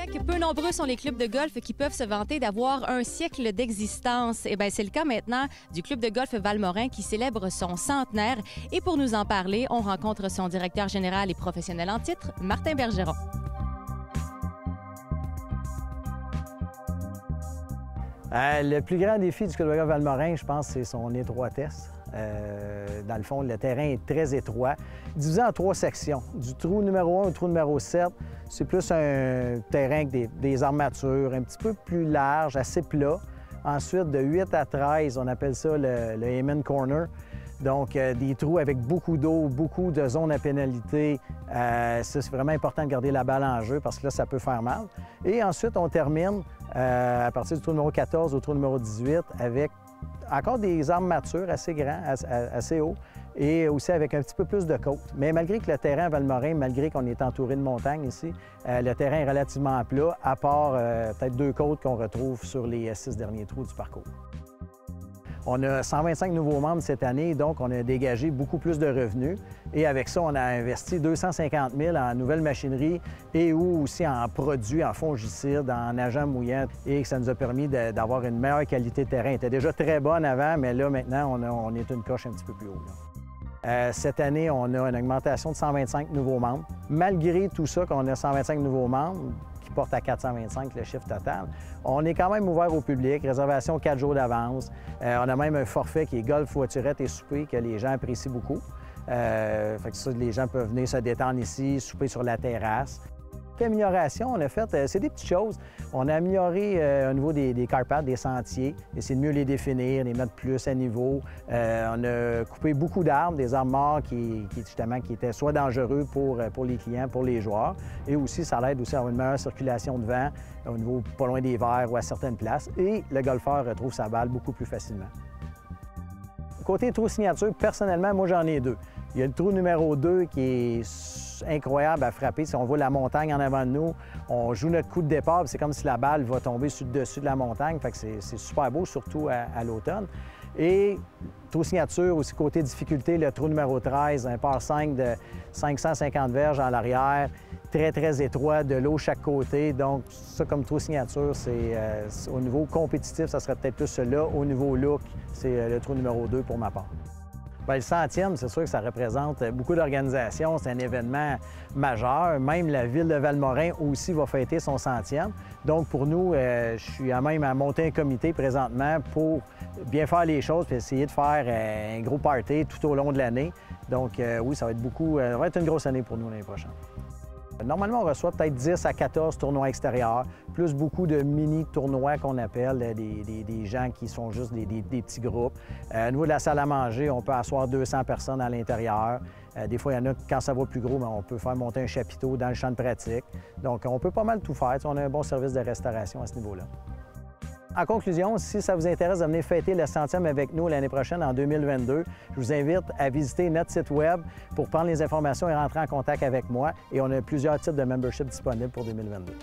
Québec, peu nombreux sont les clubs de golf qui peuvent se vanter d'avoir un siècle d'existence. Eh bien, c'est le cas maintenant du club de golf Valmorin qui célèbre son centenaire. Et pour nous en parler, on rencontre son directeur général et professionnel en titre, Martin Bergeron. Le plus grand défi du club de golf Valmorin, je pense, c'est son étroitesse. Dans le fond, le terrain est très étroit, divisé en 3 sections. Du trou numéro 1 au trou numéro 7, c'est plus un terrain avec des armatures un petit peu plus larges, assez plat. Ensuite, de 8 à 13, on appelle ça le Amen Corner. Donc, des trous avec beaucoup d'eau, beaucoup de zones à pénalité. Ça, c'est vraiment important de garder la balle en jeu parce que là, ça peut faire mal. Et ensuite, on termine à partir du trou numéro 14 au trou numéro 18 avec encore des armatures assez grands, assez hauts, et aussi avec un petit peu plus de côte. Mais malgré que le terrain à Valmorin, malgré qu'on est entouré de montagnes ici, le terrain est relativement plat, à part peut-être 2 côtes qu'on retrouve sur les 6 derniers trous du parcours. On a 125 nouveaux membres cette année, donc on a dégagé beaucoup plus de revenus. Et avec ça, on a investi 250 000 en nouvelles machineries et aussi en produits, en fongicides, en agents mouillants. Et ça nous a permis d'avoir une meilleure qualité de terrain. Elle était déjà très bonne avant, mais là, maintenant, on est une coche un petit peu plus haut. Cette année, on a une augmentation de 125 nouveaux membres. Malgré tout ça, qu'on a 125 nouveaux membres, qui porte à 425 le chiffre total. On est quand même ouvert au public, réservation 4 jours d'avance. On a même un forfait qui est golf, voiturette et souper que les gens apprécient beaucoup. Fait que ça, les gens peuvent venir se détendre ici, souper sur la terrasse. Amélioration, on a fait, c'est des petites choses. On a amélioré au niveau des carpaths, des sentiers, essayer de mieux les définir, les mettre plus à niveau. On a coupé beaucoup d'arbres, des arbres morts qui étaient soit dangereux pour les clients, pour les joueurs. Et aussi, ça l'aide aussi à avoir une meilleure circulation de vent au niveau pas loin des verres ou à certaines places. Et le golfeur retrouve sa balle beaucoup plus facilement. Côté trou signature, personnellement, moi, j'en ai 2. Il y a le trou numéro 2 qui est incroyable à frapper. Si on voit la montagne en avant de nous, on joue notre coup de départ, c'est comme si la balle va tomber sur le dessus de la montagne. Fait que c'est super beau, surtout à l'automne. Et trou signature, aussi côté difficulté, le trou numéro 13, un par 5 de 550 verges en l'arrière, très, très étroit, de l'eau chaque côté. Donc, ça, comme trou signature, c'est au niveau compétitif, ça serait peut-être plus celui-là. Au niveau look, c'est le trou numéro 2 pour ma part. Bien, le 100e, c'est sûr que ça représente beaucoup d'organisations. C'est un événement majeur. Même la ville de Valmorin aussi va fêter son 100e. Donc, pour nous, je suis même à monter un comité présentement pour bien faire les choses et essayer de faire un gros party tout au long de l'année. Donc, oui, ça va être une grosse année pour nous l'année prochaine. Normalement, on reçoit peut-être 10 à 14 tournois extérieurs, plus beaucoup de mini-tournois qu'on appelle, des gens qui sont juste des petits groupes. Au niveau de la salle à manger, on peut asseoir 200 personnes à l'intérieur. Des fois, il y en a, quand ça va plus gros, mais on peut faire monter un chapiteau dans le champ de pratique. Donc, on peut pas mal tout faire. On a un bon service de restauration à ce niveau-là. En conclusion, si ça vous intéresse de venir fêter le 100e avec nous l'année prochaine, en 2022, je vous invite à visiter notre site Web pour prendre les informations et rentrer en contact avec moi. Et on a plusieurs types de membership disponibles pour 2022.